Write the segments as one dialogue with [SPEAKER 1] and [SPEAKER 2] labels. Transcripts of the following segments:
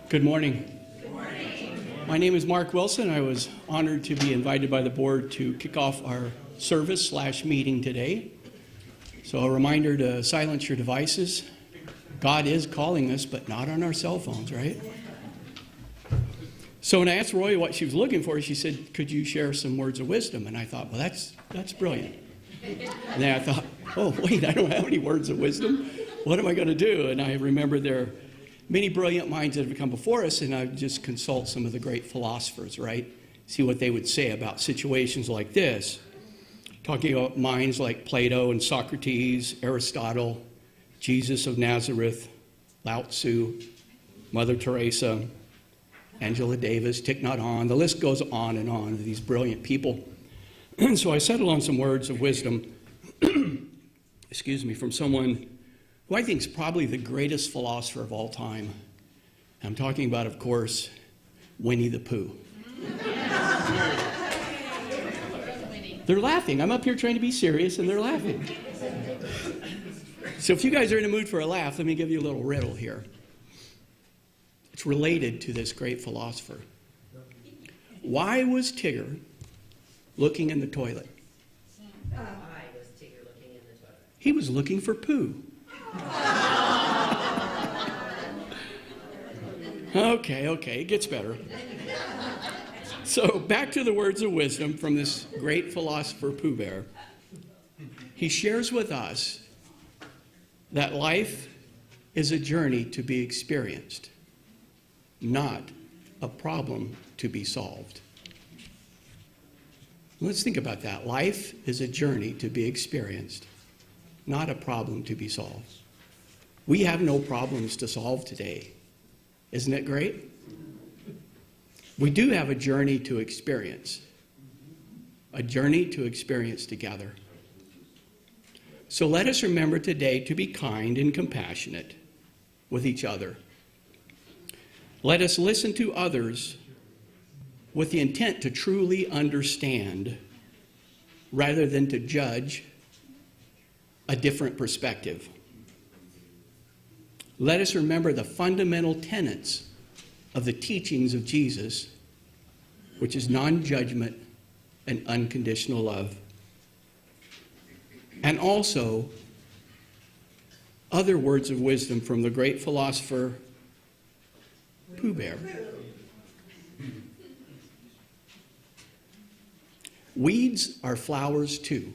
[SPEAKER 1] Good morning.
[SPEAKER 2] Good morning.
[SPEAKER 1] My name is Mark Wilson. I was honored to be invited by the board to kick off our service/meeting today. So a reminder to silence your devices. God is calling us, but not on our cell phones, right? So when I asked Roy what she was looking for, she said, "Could you share some words of wisdom?" And I thought, well, that's brilliant. And then I thought, oh, wait, I don't have any words of wisdom. What am I going to do? And I remember there are many brilliant minds that have come before us, and I just consult some of the great philosophers, right? See what they would say about situations like this. Talking about minds like Plato and Socrates, Aristotle, Jesus of Nazareth, Lao Tzu, Mother Teresa, Angela Davis, Thich Nhat Hanh. The list goes on and on, these brilliant people. So I settled on some words of wisdom, from someone who I think is probably the greatest philosopher of all time. I'm talking about, of course, Winnie the Pooh. They're laughing. I'm up here trying to be serious, and they're laughing. So if you guys are in a mood for a laugh, let me give you a little riddle here. It's related to this great philosopher. Why was Tigger looking in the toilet?
[SPEAKER 2] Why was Tigger looking in the toilet?
[SPEAKER 1] He was looking for poo. Okay, it gets better. So back to the words of wisdom from this great philosopher Pooh Bear. He shares with us that life is a journey to be experienced, not a problem to be solved. Let's think about that. Life is a journey to be experienced, not a problem to be solved. We have no problems to solve today. Isn't it great? We do have a journey to experience together. So let us remember today to be kind and compassionate with each other. Let us listen to others with the intent to truly understand rather than to judge a different perspective. Let us remember the fundamental tenets of the teachings of Jesus, which is non-judgment and unconditional love. And also other words of wisdom from the great philosopher Pooh Bear. Weeds are flowers too,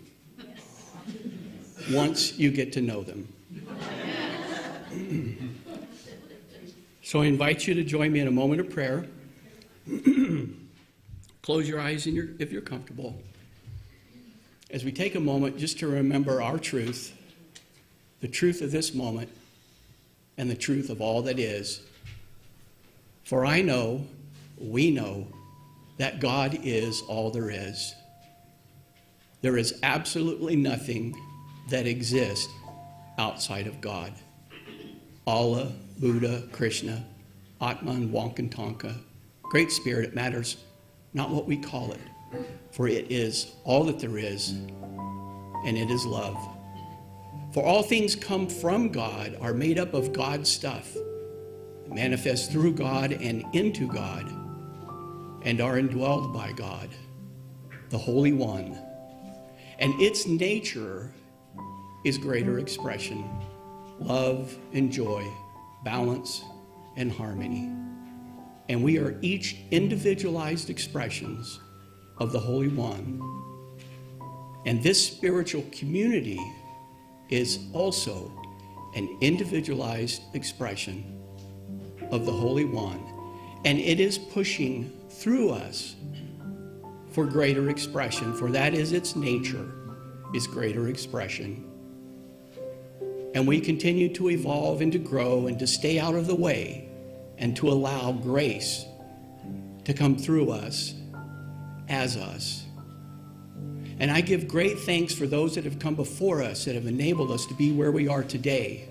[SPEAKER 1] once you get to know them. So I invite you to join me in a moment of prayer. Close your eyes if you're comfortable. As we take a moment just to remember our truth, the truth of this moment, and the truth of all that is. For I know, we know, that God is all there is. There is absolutely nothing that exists outside of God. Allah, Buddha, Krishna, Atman, Wankantanka, Great Spirit, it matters not what we call it, for it is all that there is, and it is love. For all things come from God, are made up of God's stuff, manifest through God and into God, and are indwelled by God, the Holy One. And its nature is greater expression, love and joy, balance and harmony. And we are each individualized expressions of the Holy One. And this spiritual community is also an individualized expression of the Holy One. And it is pushing through us for greater expression, for that is its nature, is greater expression. And we continue to evolve and to grow and to stay out of the way and to allow grace to come through us as us. And I give great thanks for those that have come before us that have enabled us to be where we are today.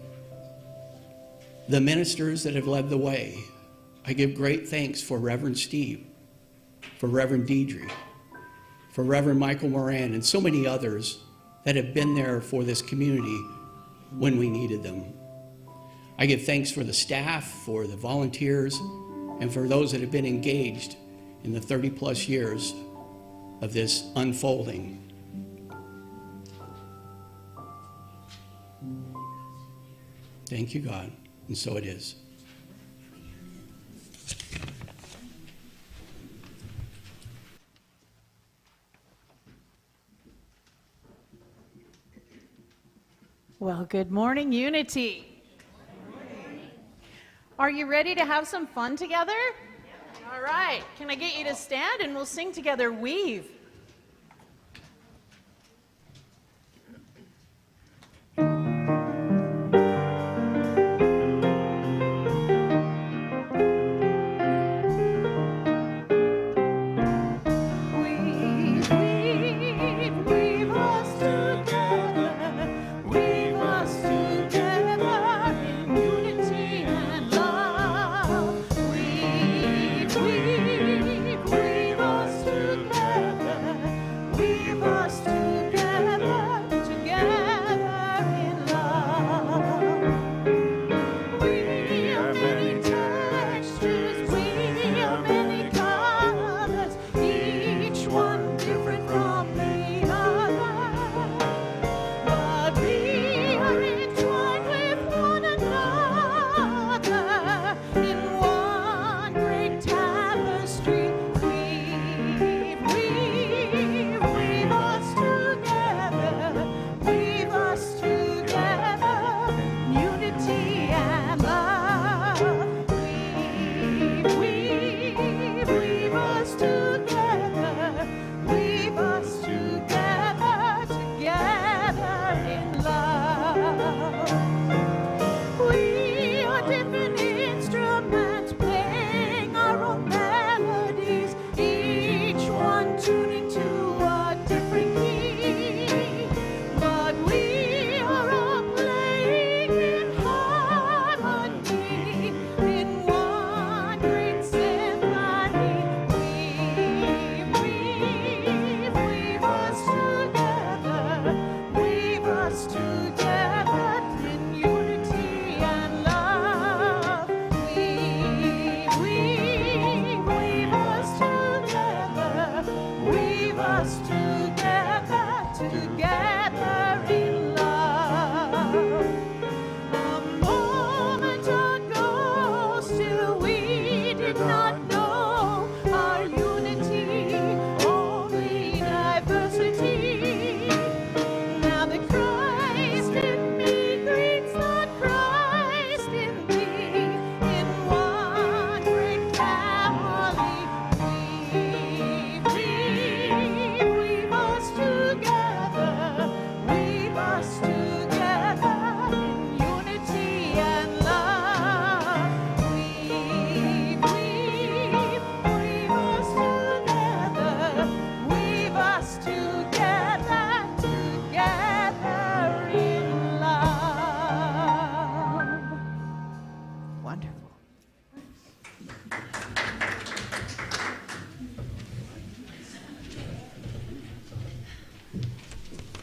[SPEAKER 1] The ministers that have led the way. I give great thanks for Reverend Steve, for Reverend Deidre, for Reverend Michael Moran, and so many others that have been there for this community when we needed them. I give thanks for the staff, for the volunteers, and for those that have been engaged in the 30-plus years of this unfolding. Thank you, God, and so it is.
[SPEAKER 3] Well, good morning, Unity. Are you ready to have some fun together? All right. Can I get you to stand and we'll sing together, Weave.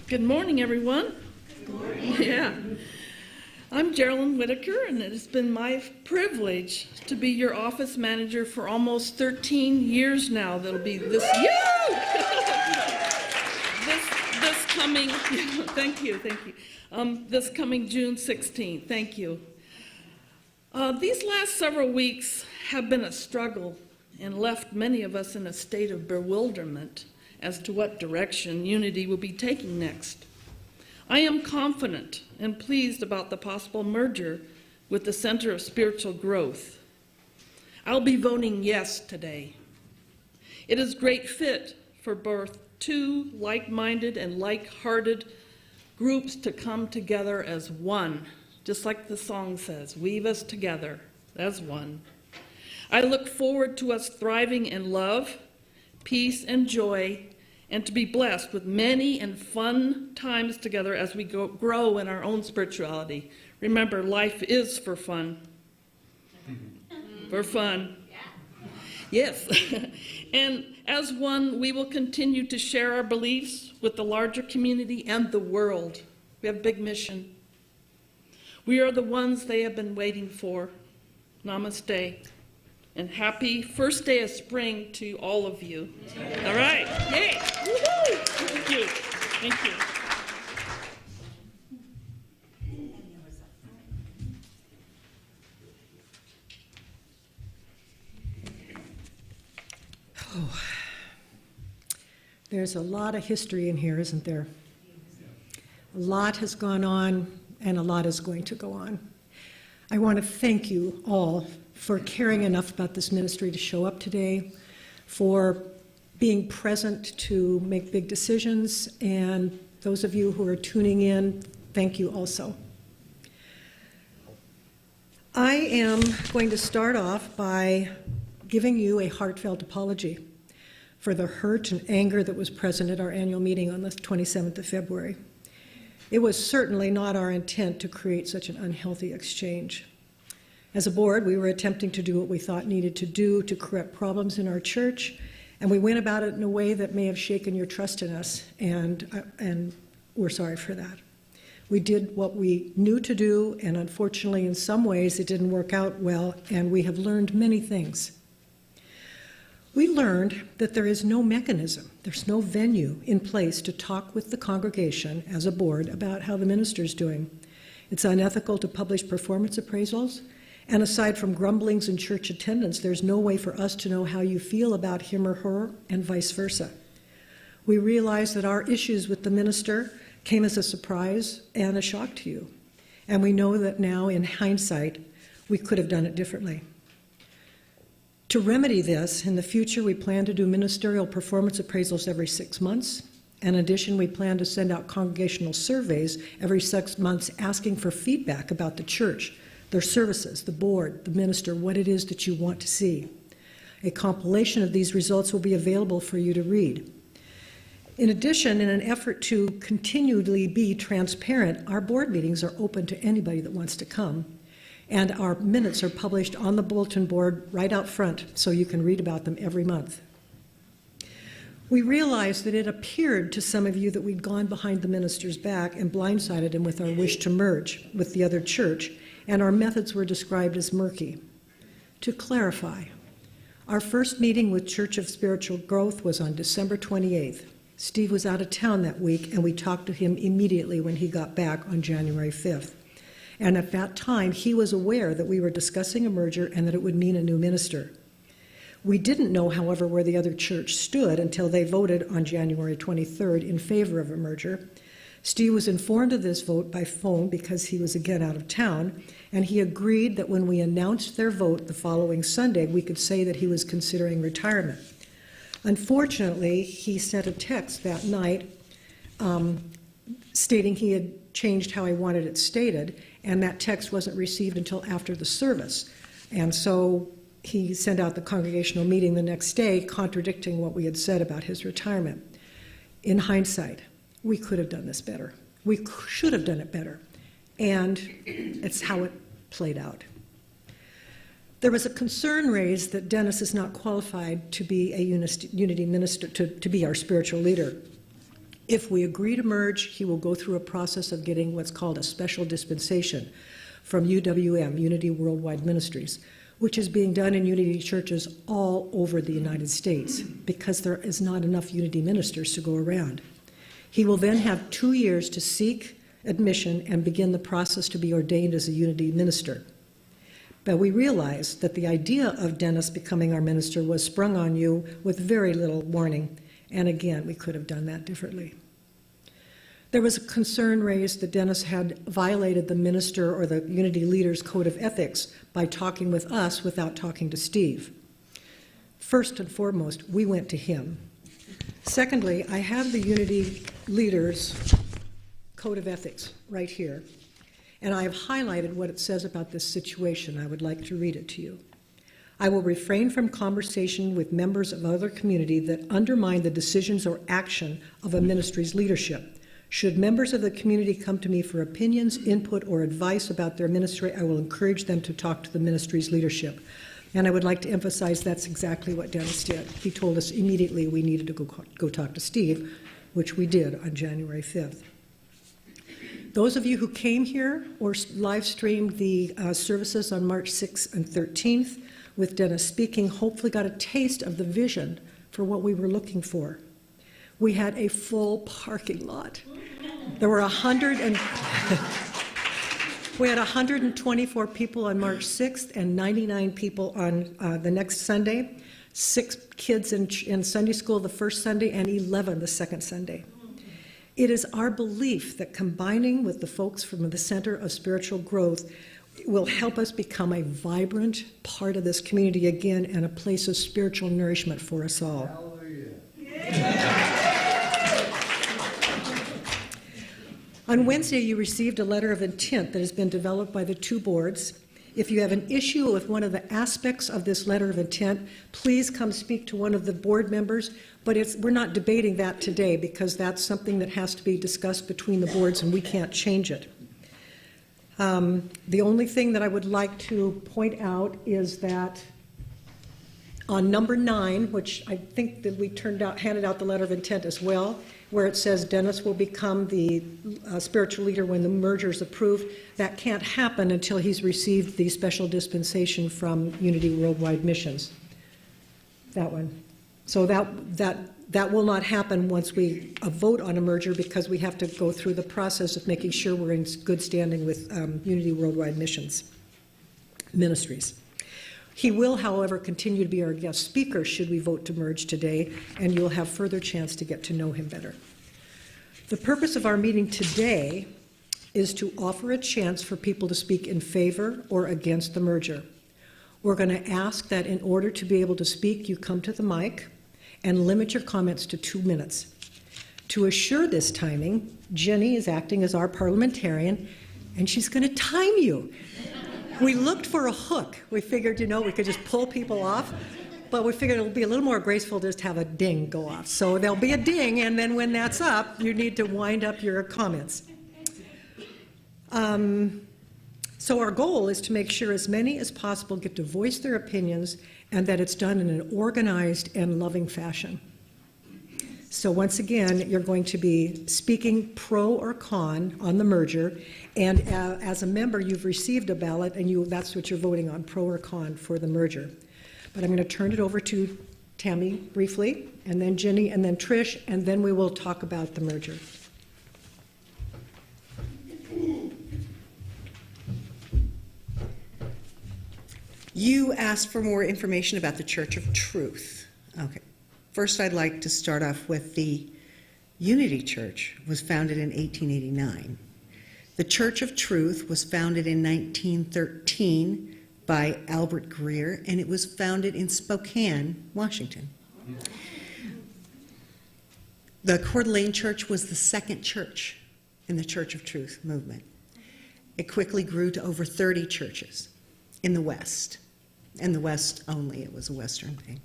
[SPEAKER 4] Good morning, everyone.
[SPEAKER 2] Good morning.
[SPEAKER 4] Yeah. I'm Geraldine Whitaker, and it has been my privilege to be your office manager for almost 13 years now. That'll be this this coming, thank you. This coming June 16th. Thank you. These last several weeks have been a struggle and left many of us in a state of bewilderment as to what direction Unity will be taking next. I am confident and pleased about the possible merger with the Center of Spiritual Growth. I'll be voting yes today. It is great fit for both two like-minded and like-hearted groups to come together as one, just like the song says, weave us together as one. I look forward to us thriving in love, peace, and joy, and to be blessed with many and fun times together as we grow in our own spirituality. Remember, life is for fun. For fun. Yes. And as one, we will continue to share our beliefs with the larger community and the world. We have a big mission. We are the ones they have been waiting for. Namaste. And happy first day of spring to all of you. All right. Yay. Woo-hoo. Thank you. Thank you.
[SPEAKER 5] Oh, there's a lot of history in here, isn't there? A lot has gone on, and a lot is going to go on. I want to thank you all for caring enough about this ministry to show up today, for being present to make big decisions, and those of you who are tuning in, thank you also. I am going to start off by giving you a heartfelt apology for the hurt and anger that was present at our annual meeting on the 27th of February. It was certainly not our intent to create such an unhealthy exchange. As a board, we were attempting to do what we thought needed to do to correct problems in our church, and we went about it in a way that may have shaken your trust in us, and we're sorry for that. We did what we knew to do, and unfortunately, in some ways, it didn't work out well, and we have learned many things. We learned that there is no mechanism, there's no venue in place to talk with the congregation as a board about how the minister's doing. It's unethical to publish performance appraisals, and aside from grumblings in church attendance, there's no way for us to know how you feel about him or her, and vice versa. We realize that our issues with the minister came as a surprise and a shock to you, and we know that now, in hindsight, we could have done it differently. To remedy this, in the future, we plan to do ministerial performance appraisals every 6 months. In addition, we plan to send out congregational surveys every 6 months asking for feedback about the church, their services, the board, the minister, what it is that you want to see. A compilation of these results will be available for you to read. In addition, in an effort to continually be transparent, our board meetings are open to anybody that wants to come. And our minutes are published on the bulletin board right out front, so you can read about them every month. We realized that it appeared to some of you that we'd gone behind the minister's back and blindsided him with our wish to merge with the other church, and our methods were described as murky. To clarify, our first meeting with Church of Spiritual Growth was on December 28th. Steve was out of town that week, and we talked to him immediately when he got back on January 5th. And at that time, he was aware that we were discussing a merger and that it would mean a new minister. We didn't know, however, where the other church stood until they voted on January 23rd in favor of a merger. Steve was informed of this vote by phone because he was again out of town, and he agreed that when we announced their vote the following Sunday, we could say that he was considering retirement. Unfortunately, he sent a text that night stating he had changed how he wanted it stated, and that text wasn't received until after the service. And so he sent out the congregational meeting the next day contradicting what we had said about his retirement. In hindsight, we could have done this better. We should have done it better. And it's how it played out. There was a concern raised that Dennis is not qualified to be a unity minister, to be our spiritual leader. If we agree to merge, he will go through a process of getting what's called a special dispensation from UWM, Unity Worldwide Ministries, which is being done in unity churches all over the United States because there is not enough unity ministers to go around. He will then have 2 years to seek admission and begin the process to be ordained as a unity minister. But we realize that the idea of Dennis becoming our minister was sprung on you with very little warning. And again, we could have done that differently. There was a concern raised that Dennis had violated the minister or the unity leader's code of ethics by talking with us without talking to Steve. First and foremost, we went to him. Secondly, I have the unity leader's code of ethics right here, and I have highlighted what it says about this situation. I would like to read it to you. I will refrain from conversation with members of other community that undermine the decisions or action of a ministry's leadership. Should members of the community come to me for opinions, input, or advice about their ministry, I will encourage them to talk to the ministry's leadership. And I would like to emphasize that's exactly what Dennis did. He told us immediately we needed to go talk to Steve, which we did on January 5th. Those of you who came here or live streamed the services on March 6th and 13th with Dennis speaking, hopefully got a taste of the vision for what we were looking for. We had a full parking lot. There were 124 people on March 6th and 99 people on the next Sunday, 6 kids in Sunday school the first Sunday and 11 the second Sunday. It is our belief that combining with the folks from the Center of Spiritual Growth will help us become a vibrant part of this community again and a place of spiritual nourishment for us all.
[SPEAKER 6] Hallelujah.
[SPEAKER 5] On Wednesday, you received a letter of intent that has been developed by the 2 boards. If you have an issue with one of the aspects of this letter of intent, please come speak to one of the board members, but we're not debating that today because that's something that has to be discussed between the boards and we can't change it. The only thing that I would like to point out is that on number 9, which I think that we handed out the letter of intent as well, where it says Dennis will become the spiritual leader when the merger is approved, that can't happen until he's received the special dispensation from Unity Worldwide Missions. That one. So that will not happen once we vote on a merger because we have to go through the process of making sure we're in good standing with Unity Worldwide Missions Ministries. He will, however, continue to be our guest speaker should we vote to merge today, and you'll have further chance to get to know him better. The purpose of our meeting today is to offer a chance for people to speak in favor or against the merger. We're going to ask that in order to be able to speak, you come to the mic and limit your comments to 2 minutes. To assure this timing, Jenny is acting as our parliamentarian, and she's going to time you. We looked for a hook. We figured, we could just pull people off, but we figured it'll be a little more graceful just to have a ding go off. So there'll be a ding, and then when that's up, you need to wind up your comments. So our goal is to make sure as many as possible get to voice their opinions and that it's done in an organized and loving fashion. So once again, you're going to be speaking pro or con on the merger, and as a member, you've received a ballot, and that's what you're voting on, pro or con for the merger. But I'm going to turn it over to Tammy briefly, and then Jenny, and then Trish, and then we will talk about the merger.
[SPEAKER 7] You asked for more information about the Church of Truth. Okay. First, I'd like to start off with the Unity Church was founded in 1889. The Church of Truth was founded in 1913 by Albert Greer, and it was founded in Spokane, Washington. The Coeur d'Alene Church was the second church in the Church of Truth movement. It quickly grew to over 30 churches in the West. In the West only, it was a Western thing.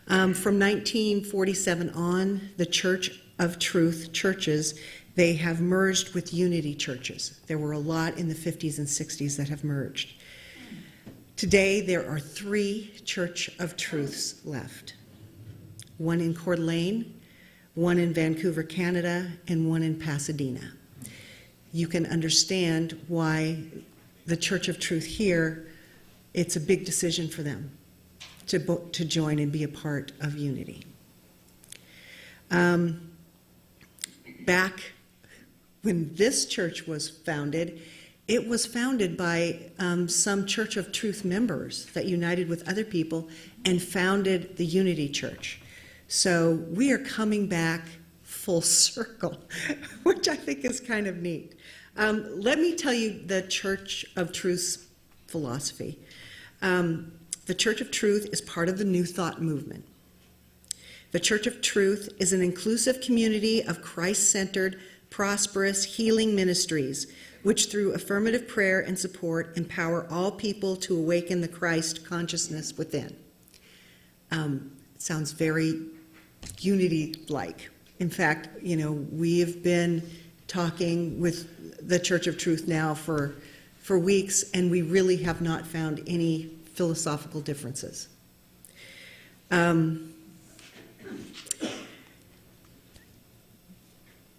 [SPEAKER 7] From 1947 on, the Church of Truth churches, they have merged with Unity churches. There were a lot in the 50s and 60s that have merged. Today, there are 3 Church of Truths left. One in Coeur d'Alene, one in Vancouver, Canada, and one in Pasadena. You can understand why the Church of Truth here, it's a big decision for them to join and be a part of Unity. Back when this church was founded, it was founded by some Church of Truth members that united with other people and founded the Unity Church. So we are coming back full circle, which I think is kind of neat. Let me tell you the Church of Truth's philosophy. The Church of Truth is part of the New Thought movement. The Church of Truth is an inclusive community of Christ-centered, prosperous, healing ministries, which through affirmative prayer and support empower all people to awaken the Christ consciousness within. It sounds very Unity-like. In fact, we have been talking with the Church of Truth now for weeks, and we really have not found any philosophical differences.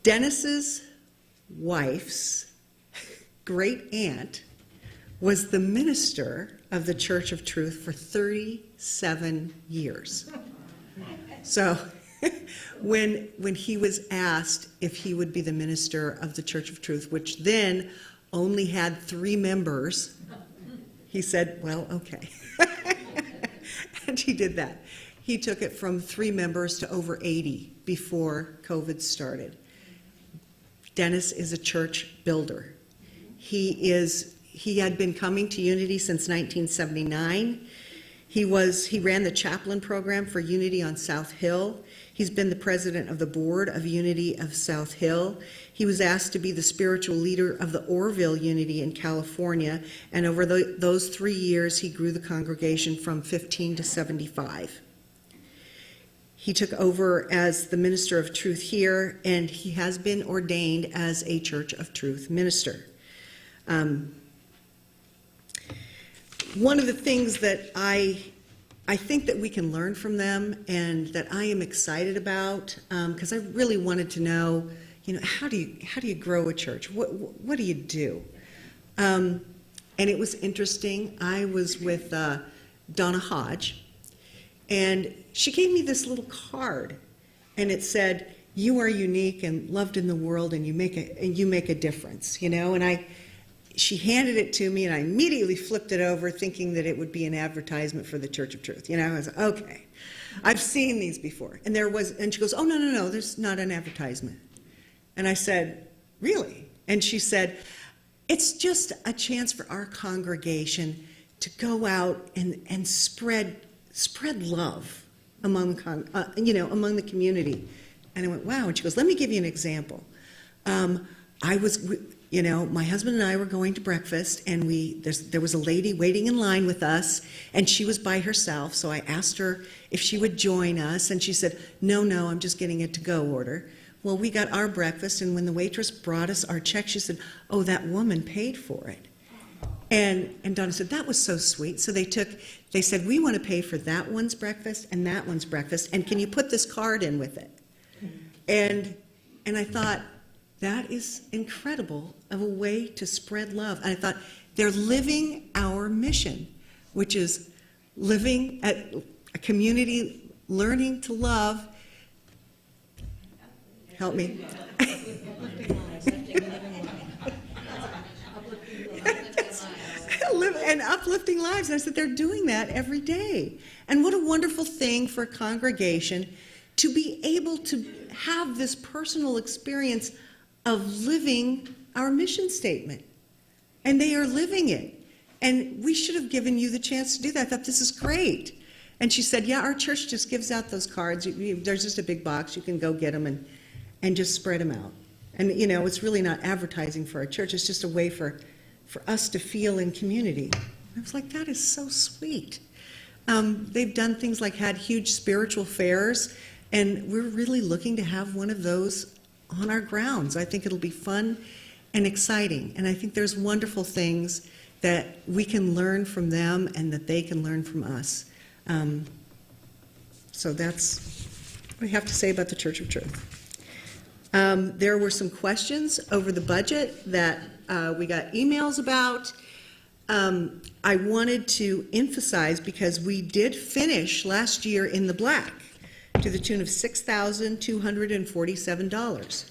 [SPEAKER 7] Dennis's wife's great aunt was the minister of the Church of Truth for 37 years. So when he was asked if he would be the minister of the Church of Truth, which then only had 3 members, he said, well, okay. And he did that. He took it from 3 members to over 80 before COVID started. Dennis is a church builder. He had been coming to Unity since 1979. He ran the chaplain program for Unity on South Hill. He's been the president of the board of Unity of South Hill. He was asked to be the spiritual leader of the Orville Unity in California, and over those 3 years, he grew the congregation from 15 to 75. He took over as the minister of truth here, and he has been ordained as a Church of Truth minister. One of the things that I think that we can learn from them, and that I am excited about, because I really wanted to know, how do you grow a church? What do you do? And it was interesting. I was with Donna Hodge, and she gave me this little card, and it said, "You are unique and loved in the world, and you make a difference." And she handed it to me, and I immediately flipped it over, thinking that it would be an advertisement for the Church of Truth. I was like, okay, I've seen these before. And she goes, "Oh, no, there's not an advertisement." And I said, "Really?" And she said, "It's just a chance for our congregation to go out and spread love among the community." And I went, "Wow." And she goes, "Let me give you an example. My husband and I were going to breakfast, and there was a lady waiting in line with us, and she was by herself, so I asked her if she would join us, and she said, no, I'm just getting a to-go order." Well, we got our breakfast, and when the waitress brought us our check, she said, "Oh, that woman paid for it." And Donna said, "That was so sweet." So they said, "We want to pay for that one's breakfast and that one's breakfast, and can you put this card in with it?" And I thought, that is incredible of a way to spread love. And I thought, they're living our mission, which is living at a community, learning to love. Help me. And uplifting lives. And I said, they're doing that every day. And what a wonderful thing for a congregation to be able to have this personal experience of living our mission statement. And they are living it. And we should have given you the chance to do that. I thought, this is great. And she said, "Yeah, our church just gives out those cards. There's just a big box. You can go get them and just spread them out." And, it's really not advertising for our church. It's just a way for us to feel in community. I was like, that is so sweet. They've done things like had huge spiritual fairs, and we're really looking to have one of those on our grounds. I think it'll be fun and exciting, and I think there's wonderful things that we can learn from them and that they can learn from us. So that's what I have to say about the Church of Truth. There were some questions over the budget that we got emails about. I wanted to emphasize, because we did finish last year in the black to the tune of $6,247.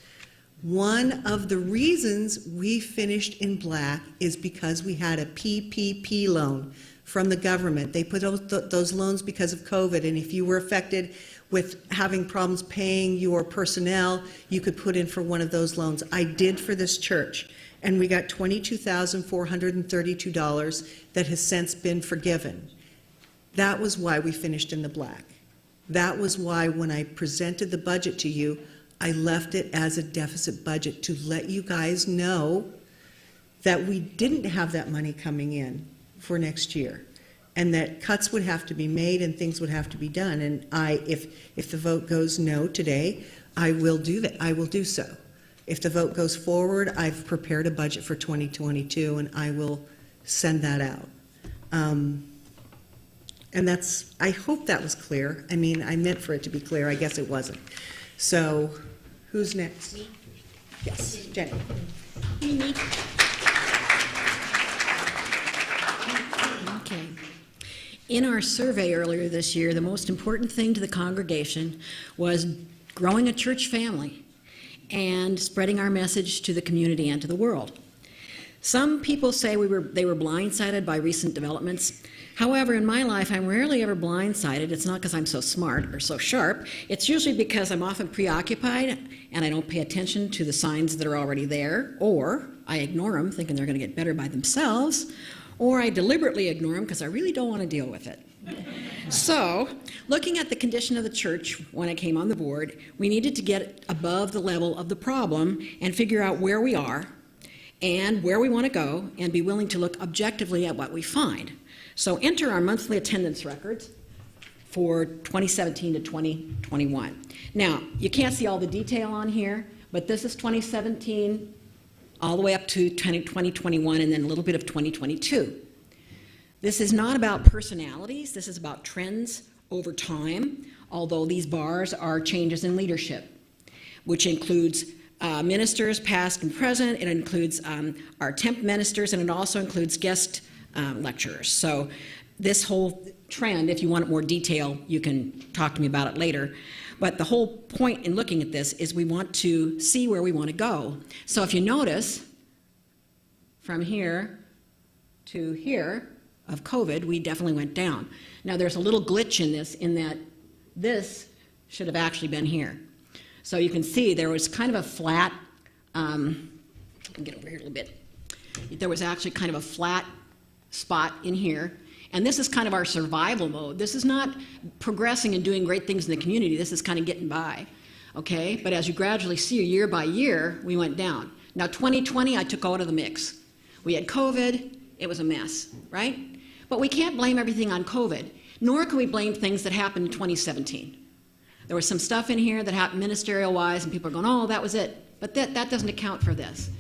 [SPEAKER 7] One of the reasons we finished in black is because we had a PPP loan from the government. They put those loans because of COVID, and if you were affected with having problems paying your personnel, you could put in for one of those loans. I did for this church, and we got $22,432 that has since been forgiven. That was why we finished in the black. That was why when I presented the budget to you, I left it as a deficit budget to let you guys know that we didn't have that money coming in for next year, and that cuts would have to be made and things would have to be done. And if the vote goes no today, I will do that. I will do so. If the vote goes forward, I've prepared a budget for 2022, and I will send that out. And I hope that was clear. I mean, I meant for it to be clear. I guess it wasn't. So, who's next?
[SPEAKER 2] Me?
[SPEAKER 7] Yes, Jenny.
[SPEAKER 2] Me.
[SPEAKER 6] Okay. In our survey earlier this year, the most important thing to the congregation was growing a church family and spreading our message to the community and to the world. Some people say they were blindsided by recent developments. However, in my life, I'm rarely ever blindsided. It's not because I'm so smart or so sharp. It's usually because I'm often preoccupied and I don't pay attention to the signs that are already there, or I ignore them thinking they're going to get better by themselves, or I deliberately ignore them because I really don't want to deal with it. So, looking at the condition of the church when I came on the board, we needed to get above the level of the problem and figure out where we are and where we want to go and be willing to look objectively at what we find. So enter our monthly attendance records for 2017 to 2021. Now, you can't see all the detail on here, but this is 2017 all the way up to 2021 and then a little bit of 2022. This is not about personalities, this is about trends over time, although these bars are changes in leadership, which includes ministers past and present, it includes our temp ministers, and it also includes guest lecturers. So this whole trend, if you want more detail, you can talk to me about it later. But the whole point in looking at this is we want to see where we want to go. So if you notice, from here to here of COVID, we definitely went down. Now there's a little glitch in this, in that this should have actually been here. So you can see there was kind of a flat, let me get over here a little bit. There was actually kind of a flat spot in here. And this is kind of our survival mode. This is not progressing and doing great things in the community. This is kind of getting by, okay? But as you gradually see, year by year, we went down. Now 2020, I took out of the mix. We had COVID, it was a mess, right? But we can't blame everything on COVID, nor can we blame things that happened in 2017. There was some stuff in here that happened ministerial-wise, and people are going, oh, that was it. But that doesn't account for this.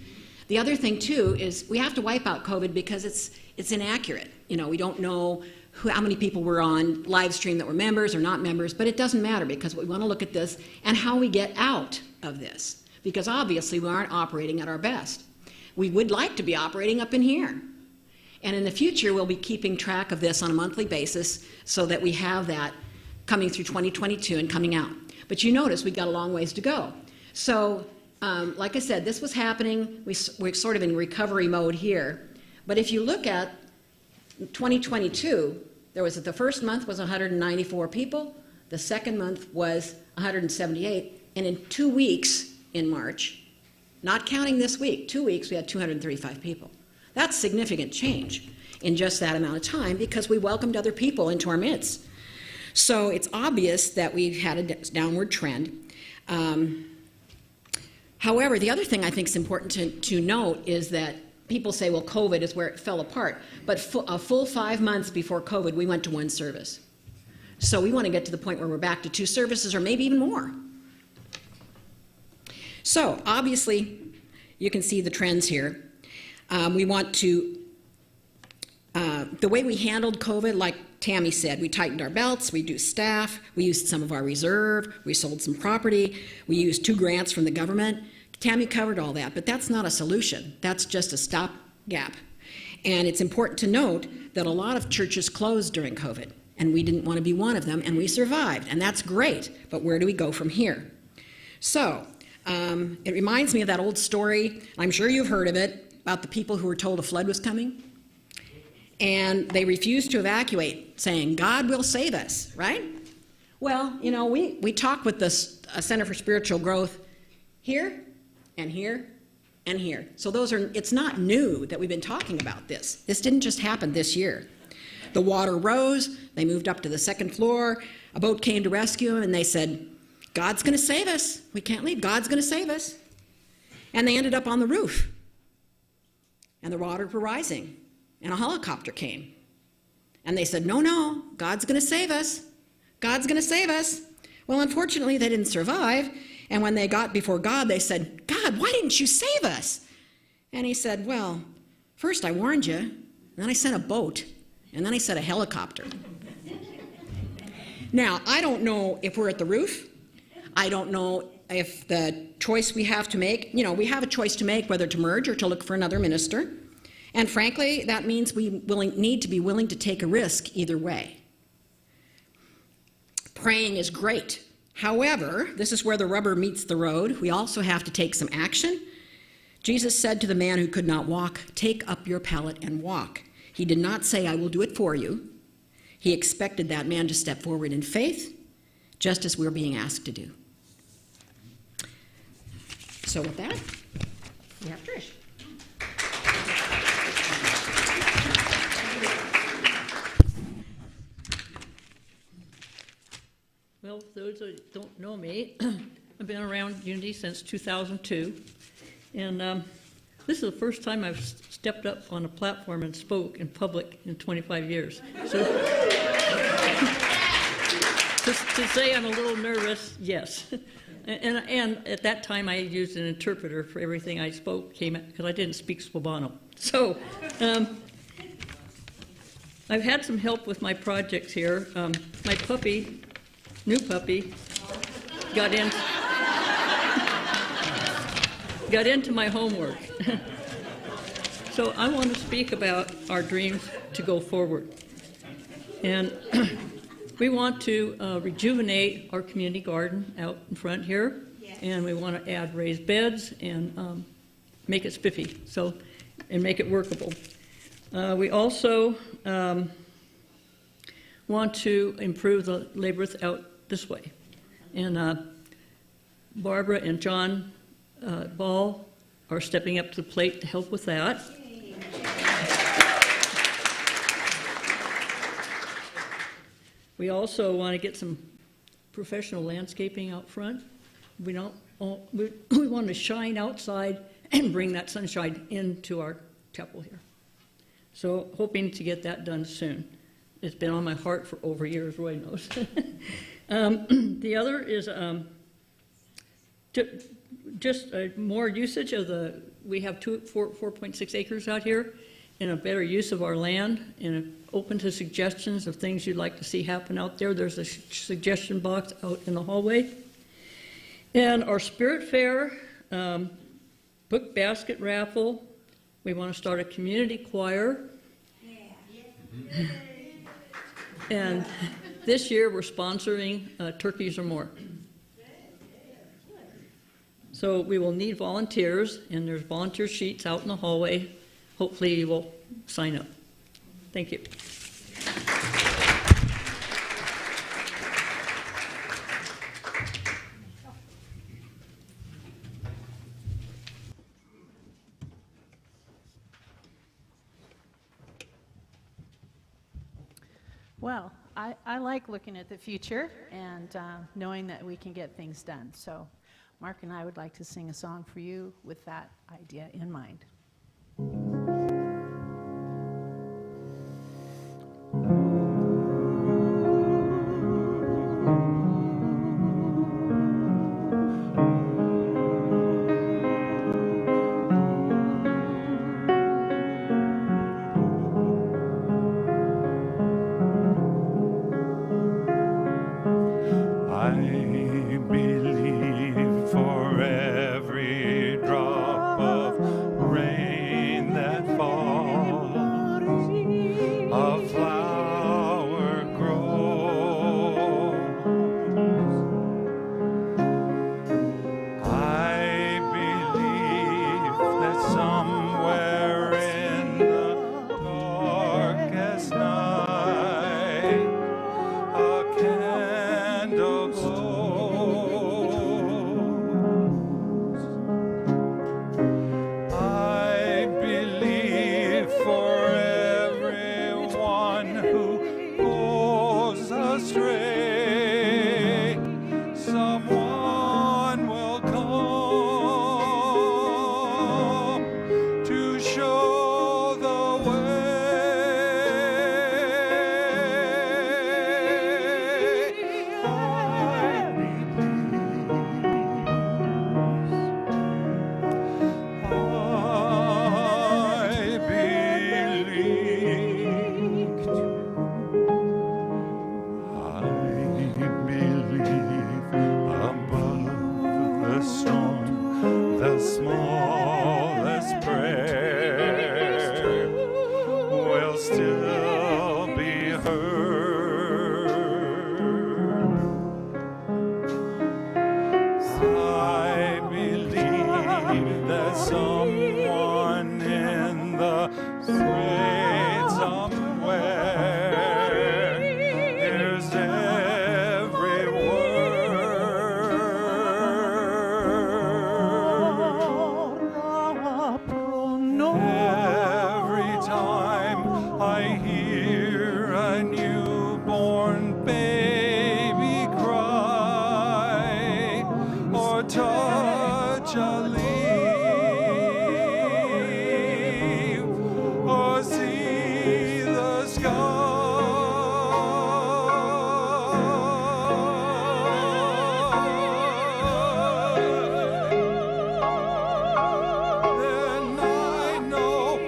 [SPEAKER 6] The other thing, too, is we have to wipe out COVID because it's inaccurate. You know, we don't know how many people were on live stream that were members or not members, but it doesn't matter because we want to look at this and how we get out of this, because obviously we aren't operating at our best. We would like to be operating up in here. And in the future, we'll be keeping track of this on a monthly basis so that we have that coming through 2022 and coming out. But you notice we've got a long ways to go. So, like I said, this was happening. We're sort of in recovery mode here. But if you look at 2022, the first month was 194 people. The second month was 178. And in 2 weeks in March, not counting this week, 2 weeks, we had 235 people. That's significant change in just that amount of time because we welcomed other people into our midst. So it's obvious that we've had a downward trend. However, the other thing I think is important to note is that people say, well, COVID is where it fell apart. But a full 5 months before COVID, we went to one service. So we want to get to the point where we're back to 2 services or maybe even more. So obviously, you can see the trends here. We want to, the way we handled COVID, like Tammy said, we tightened our belts, we reduced staff, we used some of our reserve, we sold some property, we used 2 grants from the government. Tammy covered all that, but that's not a solution. That's just a stopgap. And it's important to note that a lot of churches closed during COVID, and we didn't want to be one of them, and we survived, and that's great, but where do we go from here? So, it reminds me of that old story, I'm sure you've heard of it, about the people who were told a flood was coming, and they refused to evacuate, saying, God will save us, right? Well, you know, we talk with the Center for Spiritual Growth here, and here, and here. So it's not new that we've been talking about this. This didn't just happen this year. The water rose, they moved up to the 2nd floor, a boat came to rescue them, and they said, God's going to save us. We can't leave. God's going to save us. And they ended up on the roof. And the waters were rising. And a helicopter came. And they said, no, God's going to save us. God's going to save us. Well, unfortunately, they didn't survive. And when they got before God, they said, God, why didn't you save us? And he said, well, first I warned you, and then I sent a boat, and then I sent a helicopter. Now, I don't know if we're at the roof. I don't know if the choice we have to make, we have a choice to make whether to merge or to look for another minister. And frankly, that means we need to be willing to take a risk either way. Praying is great. However, this is where the rubber meets the road. We also have to take some action. Jesus said to the man who could not walk, "Take up your pallet and walk." He did not say, "I will do it for you." He expected that man to step forward in faith, just as we're being asked to do. So with that, we have Trish.
[SPEAKER 8] Well, for those that don't know me, I've been around Unity since 2002, and this is the first time I've stepped up on a platform and spoke in public in 25 years. So to say I'm a little nervous, yes. And at that time I used an interpreter for everything I spoke, because I didn't speak Slovano. So I've had some help with my projects here. My puppy, new puppy, got into my homework. So I want to speak about our dreams to go forward. And we want to rejuvenate our community garden out in front here. Yes. And we want to add raised beds and make it spiffy, and make it workable. We also want to improve the labyrinth out this way. And Barbara and John Ball are stepping up to the plate to help with that. We also want to get some professional landscaping out front. We want to shine outside and bring that sunshine into our chapel here. So hoping to get that done soon. It's been on my heart for over years, Roy knows. The other is just more usage of we have 4.6 acres out here, and a better use of our land, and open to suggestions of things you'd like to see happen out there. There's a suggestion box out in the hallway. And our spirit fair, book basket raffle. We want to start a community choir. Yeah. And this year we're sponsoring Turkeys or More. So we will need volunteers, and there's volunteer sheets out in the hallway. Hopefully you will sign up. Thank you.
[SPEAKER 3] Well, I like looking at the future and knowing that we can get things done. So Mark and I would like to sing a song for you with that idea in mind.
[SPEAKER 9] I believe for every drop of rain still be heard. I believe that someone in the street somewhere hears every word. Every time I hear a newborn baby cry or touch a leaf or see the sky, then I know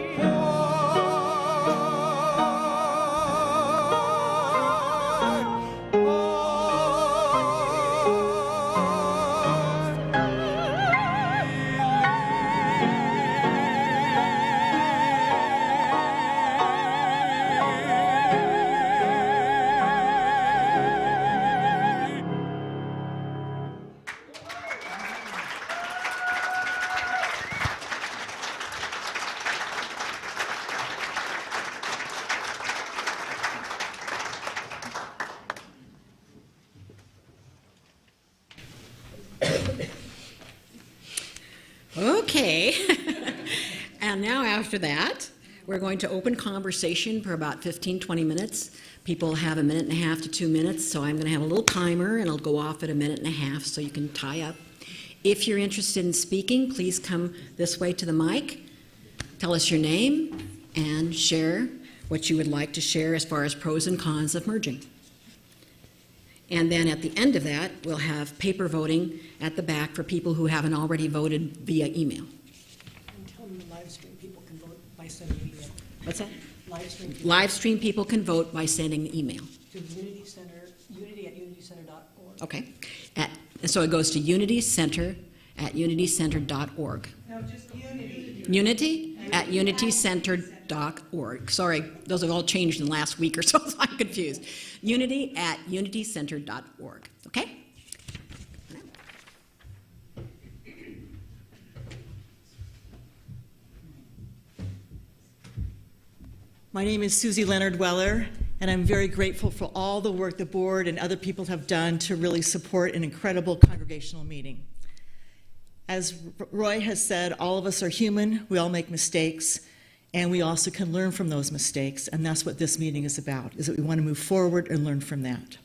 [SPEAKER 6] Okay. And now after that, we're going to open conversation for about 15-20 minutes. People have 1.5 to 2 minutes, so I'm going to have a little timer, and it'll go off at 1.5 minutes so you can tie up. If you're interested in speaking, please come this way to the mic. Tell us your name and share what you would like to share as far as pros and cons of merging. And then at the end of that, we'll have paper voting at the back for people who haven't already voted via email.
[SPEAKER 5] And tell them the live stream people can vote by sending an email.
[SPEAKER 6] What's that?
[SPEAKER 5] Live stream people
[SPEAKER 6] Live stream people can vote by sending an email.
[SPEAKER 5] to Unity Center, unity@unitycenter.org.
[SPEAKER 6] Okay. So it goes to unitycenter@unitycenter.org.
[SPEAKER 2] No, just unity.
[SPEAKER 6] Unity@unitycenter.org. Sorry, those have all changed in the last week or so, so I'm confused. Unity@unitycenter.org. Okay?
[SPEAKER 10] My name is Susie Leonard Weller, and I'm very grateful for all the work the board and other people have done to really support an incredible congregational meeting. As Roy has said, all of us are human, we all make mistakes, and we also can learn from those mistakes, and that's what this meeting is about, is that we want to move forward and learn from that.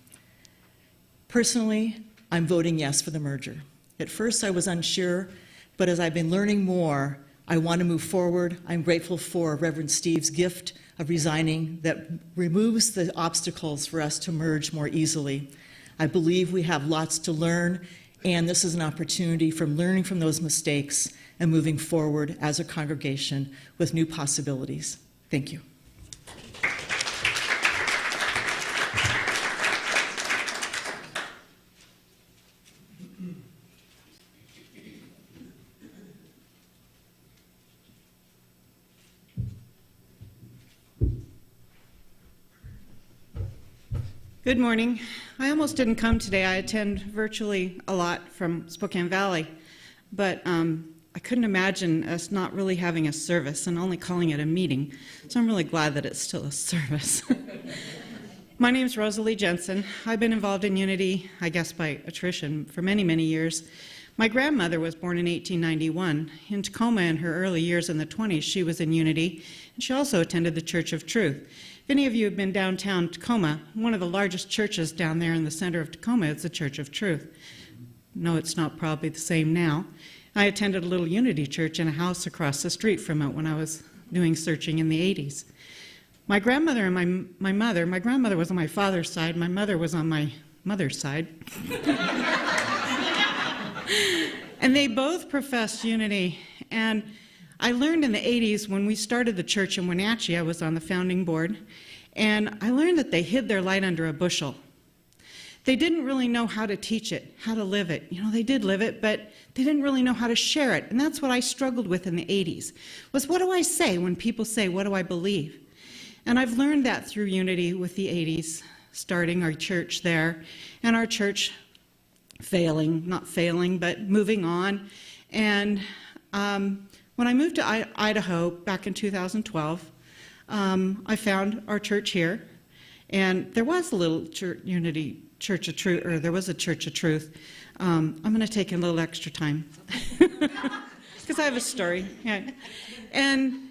[SPEAKER 10] Personally, I'm voting yes for the merger. At first I was unsure, but as I've been learning more, I want to move forward. I'm grateful for Reverend Steve's gift of resigning that removes the obstacles for us to merge more easily. I believe we have lots to learn, and this is an opportunity for learning from those mistakes and moving forward as a congregation with new possibilities. Thank you.
[SPEAKER 11] Good morning. I almost didn't come today. I attend virtually a lot from Spokane Valley, but I couldn't imagine us not really having a service and only calling it a meeting, so I'm really glad that it's still a service. My name's Rosalie Jensen. I've been involved in Unity, I guess by attrition, for many, many years. My grandmother was born in 1891. In Tacoma in her early years in the 20s, she was in Unity, and she also attended the Church of Truth. If any of you have been downtown Tacoma, one of the largest churches down there in the center of Tacoma is the Church of Truth. No, it's not probably the same now. I attended a little Unity church in a house across the street from it when I was doing searching in the 80s. My grandmother and my mother, my grandmother was on my father's side, my mother was on my mother's side. And they both professed Unity. And I learned in the 80s when we started the church in Wenatchee, I was on the founding board, and I learned that they hid their light under a bushel. They didn't really know how to teach it, how to live it. You know, they did live it, but they didn't really know how to share it. And that's what I struggled with in the 80s, was what do I say when people say, what do I believe? And I've learned that through Unity with the 80s, starting our church there, and our church not failing, but moving on. And when I moved to Idaho back in 2012, I found our church here, and there was a little Unity Church of Truth, or there was a Church of Truth. I'm going to take a little extra time because I have a story. Yeah. And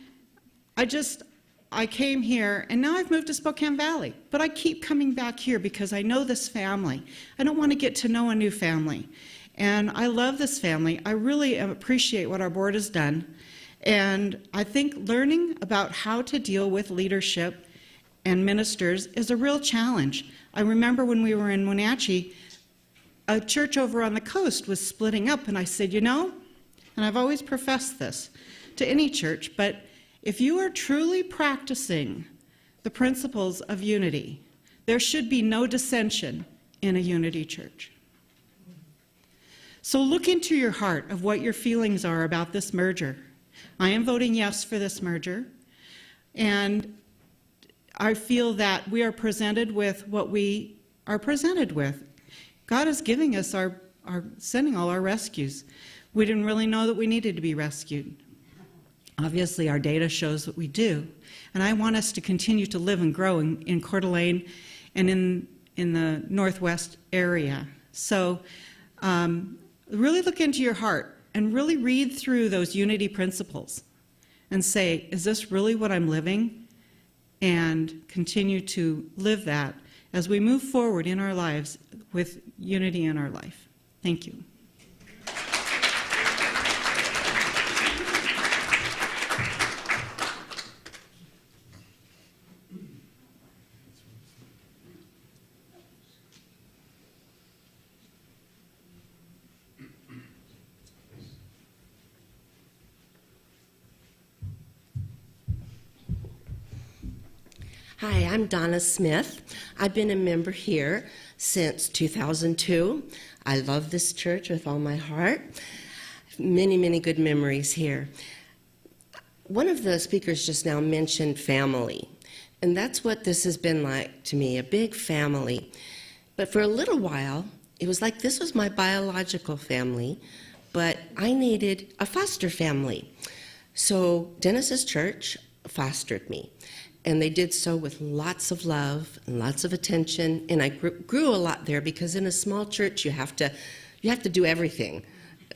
[SPEAKER 11] I came here, and now I've moved to Spokane Valley, but I keep coming back here because I know this family. I don't want to get to know a new family. And I love this family. I really appreciate what our board has done. And I think learning about how to deal with leadership and ministers is a real challenge. I remember when we were in Wenatchee, a church over on the coast was splitting up, and I said, you know, and I've always professed this to any church, but if you are truly practicing the principles of unity, there should be no dissension in a unity church. So look into your heart of what your feelings are about this merger. I am voting yes for this merger, and I feel that we are presented with what we are presented with. God is giving us sending all our rescues. We didn't really know that we needed to be rescued. Obviously, our data shows that we do. And I want us to continue to live and grow in Coeur d'Alene and in the Northwest area. So really look into your heart and really read through those unity principles and say, is this really what I'm living? And continue to live that as we move forward in our lives with unity in our life. Thank you.
[SPEAKER 2] Hi, I'm Donna Smith. I've been a member here since 2002. I love this church with all my heart. Many, many good memories here. One of the speakers just now mentioned family, and that's what this has been like to me, a big family. But for a little while, it was like this was my biological family, but I needed a foster family. So Dennis's church fostered me. And they did so with lots of love and lots of attention. And I grew a lot there because in a small church you have to do everything.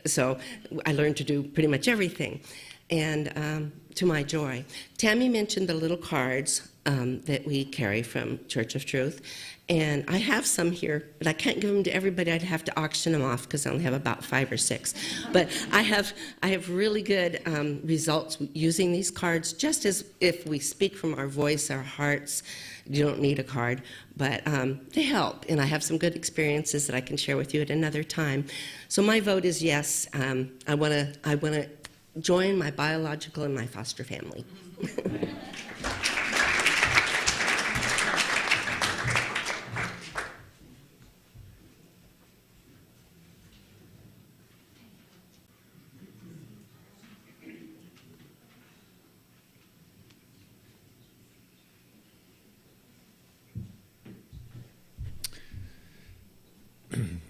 [SPEAKER 2] So I learned to do pretty much everything, and to my joy. Tammy mentioned the little cards that we carry from Church of Truth. And I have some here, but I can't give them to everybody. I'd have to auction them off because I only have about 5 or 6. But I have really good results using these cards, just as if we speak from our voice, our hearts. You don't need a card, but they help. And I have some good experiences that I can share with you at another time. So my vote is yes. I want to join my biological and my foster family.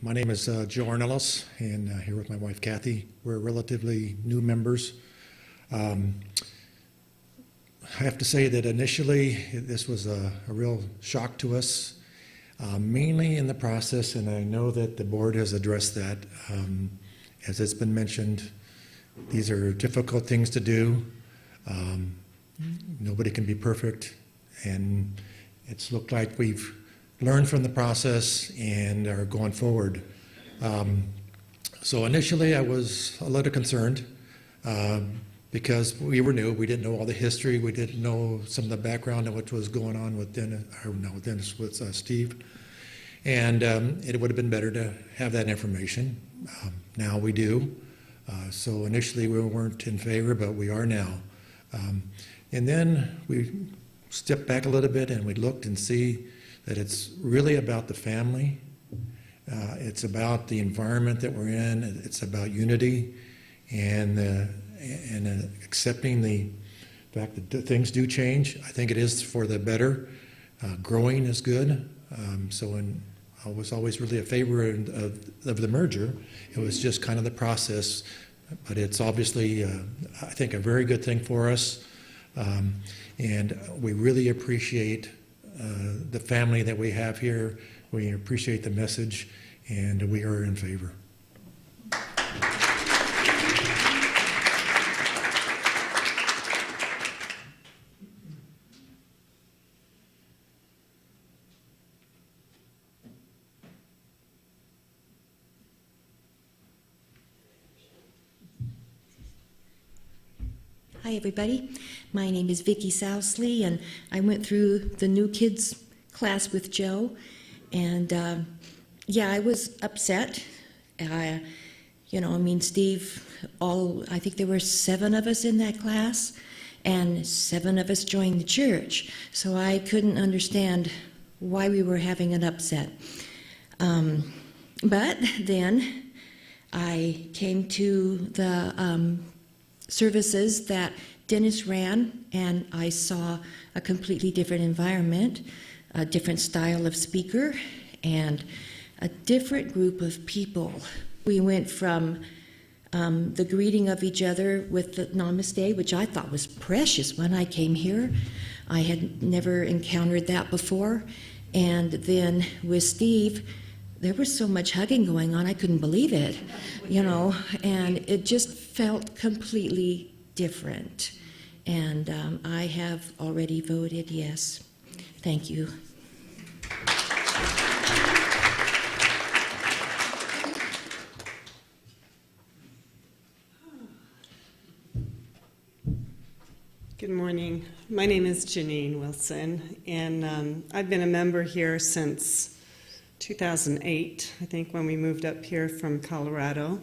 [SPEAKER 12] My name is Joe Arnellis, and here with my wife Kathy. We're relatively new members. I have to say that initially this was a real shock to us, mainly in the process, and I know that the board has addressed that. As it's been mentioned, these are difficult things to do. Nobody can be perfect, and it's looked like we've learned from the process and are going forward. So initially I was a little concerned because we were new. We didn't know all the history. We didn't know some of the background of what was going on with with Steve. And it would have been better to have that information. Now we do. So initially we weren't in favor, but we are now. And then we stepped back a little bit and we looked and see that it's really about the family. It's about the environment that we're in. It's about unity and accepting fact that things do change. I think it is for the better. Growing is good. I was always really a favor of the merger. It was just kind of the process, but it's obviously, I think, a very good thing for us. And we really appreciate the family that we have here. We appreciate the message, and we are in favor.
[SPEAKER 13] Hi, everybody. My name is Vicki Sousley, and I went through the new kids class with Joe. And I was upset. Steve, I think there were 7 of us in that class, and 7 of us joined the church. So I couldn't understand why we were having an upset. But then I came to the services that Dennis ran, and I saw a completely different environment, a different style of speaker, and a different group of people. We went from the greeting of each other with the namaste, which I thought was precious when I came here. I had never encountered that before. And then with Steve, there was so much hugging going on, I couldn't believe it, and it just felt completely different. And I have already voted yes. Thank you.
[SPEAKER 14] Good morning. My name is Janine Wilson, and I've been a member here since 2008, I think, when we moved up here from Colorado.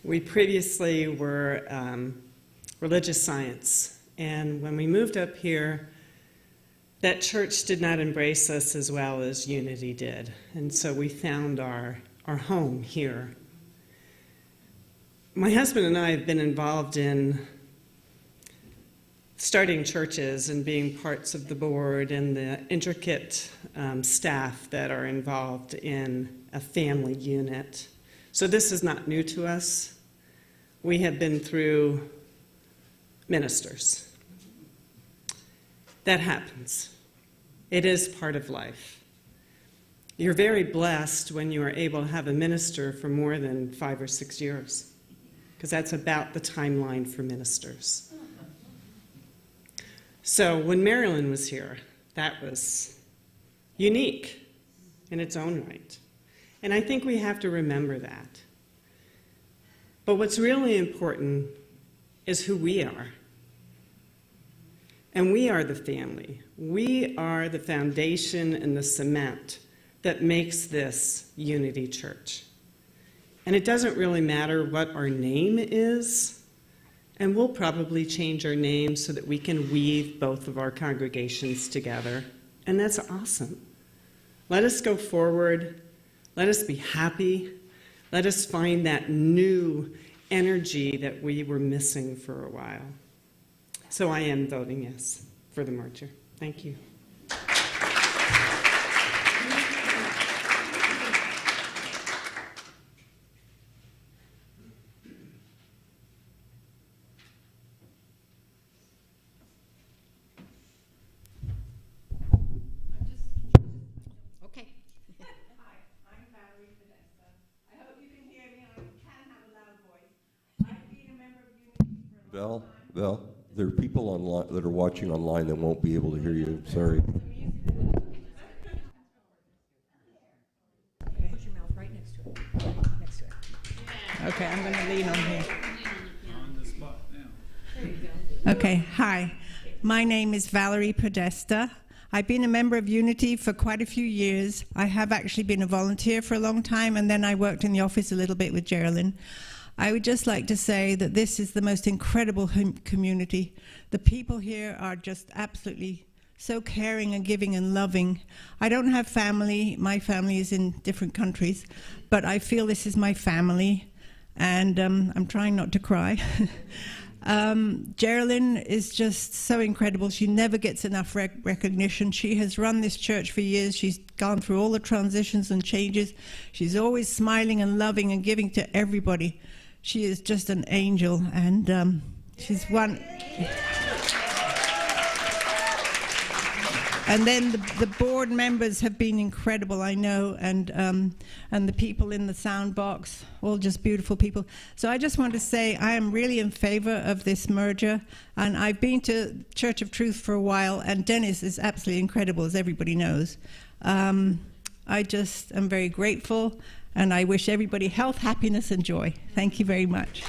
[SPEAKER 14] We previously were religious science, and when we moved up here, that church did not embrace us as well as Unity did, and so we found our home here. My husband and I have been involved in starting churches and being parts of the board and the intricate staff that are involved in a family unit. So this is not new to us. We have been through ministers. That happens. It is part of life. You're very blessed when you are able to have a minister for more than 5 or 6 years, because that's about the timeline for ministers. So when Marilyn was here, that was unique in its own right. And I think we have to remember that. But what's really important is who we are. And we are the family. We are the foundation and the cement that makes this Unity Church. And it doesn't really matter what our name is. And we'll probably change our name so that we can weave both of our congregations together. And that's awesome. Let us go forward. Let us be happy. Let us find that new energy that we were missing for a while. So I am voting yes for the merger. Thank you.
[SPEAKER 15] Val, there are people online that are watching online that won't be able to hear you. Sorry.
[SPEAKER 6] Put your mouth right next to it. Next to it.
[SPEAKER 16] Okay, I'm going to lean on here. On the spot now. Okay, hi. My name is Valerie Podesta. I've been a member of Unity for quite a few years. I have actually been a volunteer for a long time, and then I worked in the office a little bit with Geraldine. I would just like to say that this is the most incredible community. The people here are just absolutely so caring and giving and loving. I don't have family. My family is in different countries, but I feel this is my family, and I'm trying not to cry. Geraldine is just so incredible. She never gets enough recognition. She has run this church for years. She's gone through all the transitions and changes. She's always smiling and loving and giving to everybody. She is just an angel, and she's one. And then the board members have been incredible, I know, and the people in the sound box, all just beautiful people. So I just want to say I am really in favor of this merger, and I've been to Church of Truth for a while, and Dennis is absolutely incredible, as everybody knows. I just am very grateful, and I wish everybody health, happiness, and joy. Thank you very much.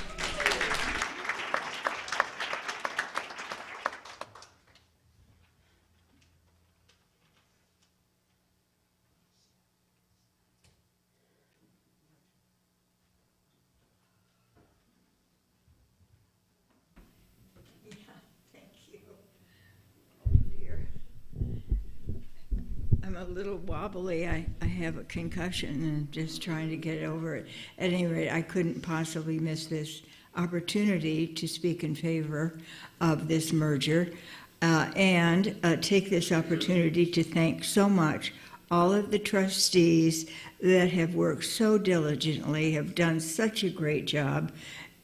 [SPEAKER 17] I'm a little wobbly. I have a concussion and just trying to get over it. At any rate, I couldn't possibly miss this opportunity to speak in favor of this merger and take this opportunity to thank so much all of the trustees that have worked so diligently, have done such a great job,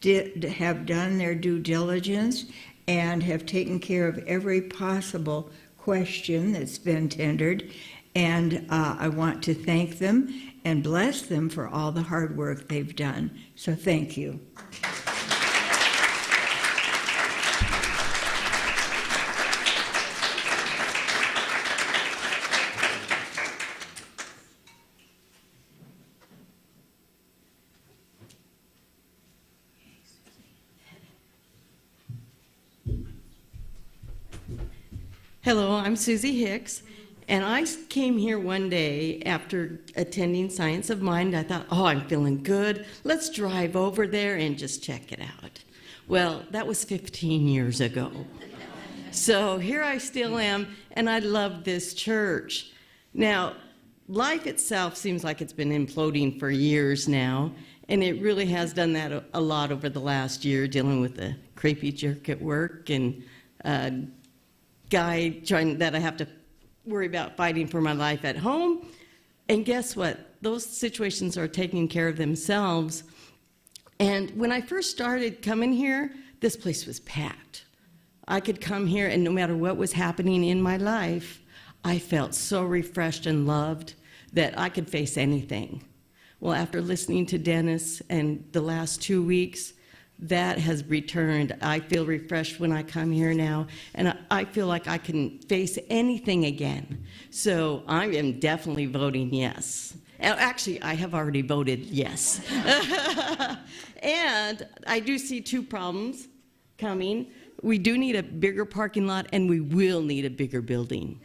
[SPEAKER 17] have done their due diligence, and have taken care of every possible question that's been tendered. And I want to thank them and bless them for all the hard work they've done. So thank you.
[SPEAKER 2] Hello, I'm Susie Hicks, and I came here one day after attending Science of Mind. I thought, oh, I'm feeling good. Let's drive over there and just check it out. Well, that was 15 years ago. So here I still am, and I love this church. Now, life itself seems like it's been imploding for years now, and it really has done that a lot over the last year, dealing with the creepy jerk at work and guy that I have to worry about fighting for my life at home. And guess what? Those situations are taking care of themselves. And when I first started coming here, this place was packed. I could come here, and no matter what was happening in my life, I felt so refreshed and loved that I could face anything. Well, after listening to Dennis and the last 2 weeks, that has returned. I feel refreshed when I come here now, and I feel like I can face anything again. So I am definitely voting yes. Actually, I have already voted yes. And I do see two problems coming. We do need a bigger parking lot, and we will need a bigger building.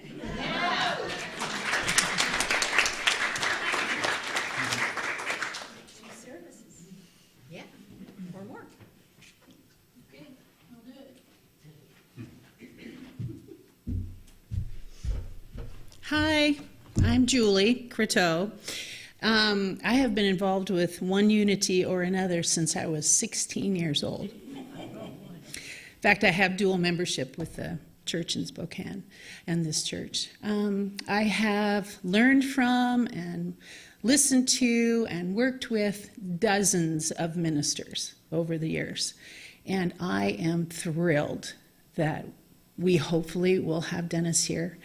[SPEAKER 18] Hi, I'm Julie Croteau. I have been involved with one unity or another since I was 16 years old. In fact, I have dual membership with the church in Spokane and this church. I have learned from and listened to and worked with dozens of ministers over the years, and I am thrilled that we hopefully will have Dennis here.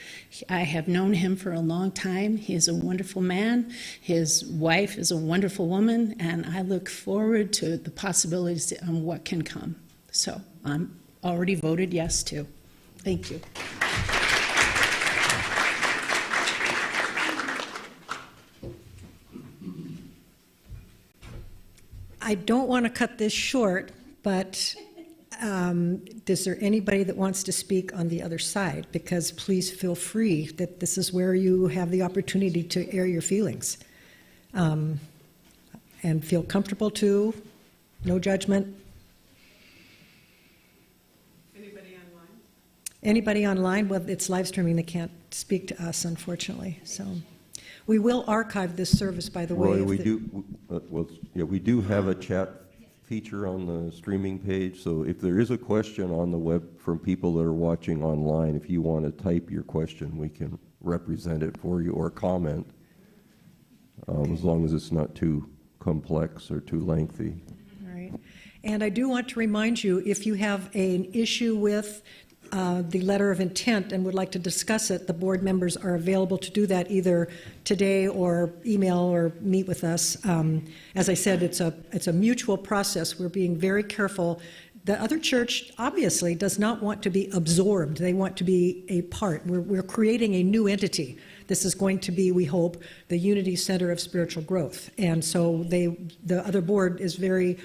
[SPEAKER 18] I have known him for a long time. He is a wonderful man. His wife is a wonderful woman, and I look forward to the possibilities on what can come. So I'm already voted yes too. Thank you.
[SPEAKER 5] I don't want to cut this short, but is there anybody that wants to speak on the other side? Because please feel free that this is where you have the opportunity to air your feelings. And feel comfortable to, no judgment.
[SPEAKER 4] Anybody online?
[SPEAKER 5] Anybody online? Well, it's live streaming. They can't speak to us, unfortunately. So we will archive this service, by the way.
[SPEAKER 15] Roy, we do have a chat feature on the streaming page, so if there is a question on the web from people that are watching online, if you want to type your question, we can represent it for you, or comment, as long as it's not too complex or too lengthy.
[SPEAKER 5] All right. And I do want to remind you, if you have an issue with the letter of intent and would like to discuss it, the board members are available to do that either today or email or meet with us. As I said, it's a mutual process. We're being very careful. The other church obviously does not want to be absorbed. They want to be a part. We're creating a new entity. This is going to be, we hope, the Unity Center of Spiritual Growth. And so the other board is very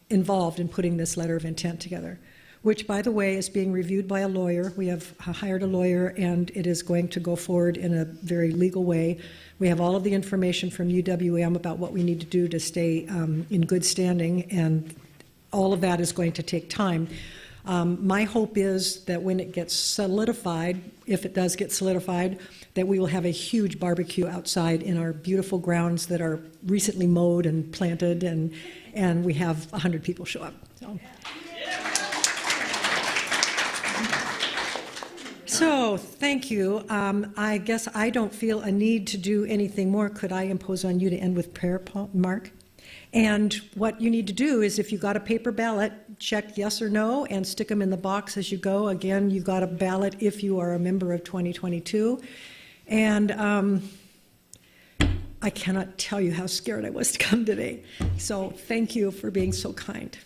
[SPEAKER 5] involved in putting this letter of intent together, which, by the way, is being reviewed by a lawyer. We have hired a lawyer, and it is going to go forward in a very legal way. We have all of the information from UWM about what we need to do to stay in good standing, and all of that is going to take time. My hope is that when it gets solidified, if it does get solidified, that we will have a huge barbecue outside in our beautiful grounds that are recently mowed and planted, and we have 100 people show up. So, thank you. I guess I don't feel a need to do anything more. Could I impose on you to end with prayer, Mark? And what you need to do is, if you got a paper ballot, check yes or no and stick them in the box as you go. Again, you got a ballot if you are a member of 2022. And I cannot tell you how scared I was to come today. So thank you for being so kind.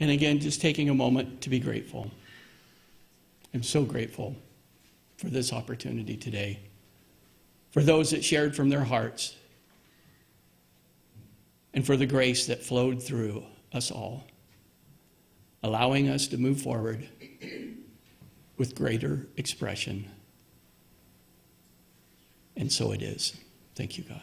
[SPEAKER 1] And again, just taking a moment to be grateful. I'm so grateful for this opportunity today, for those that shared from their hearts, and for the grace that flowed through us all, allowing us to move forward with greater expression. And so it is. Thank you, God.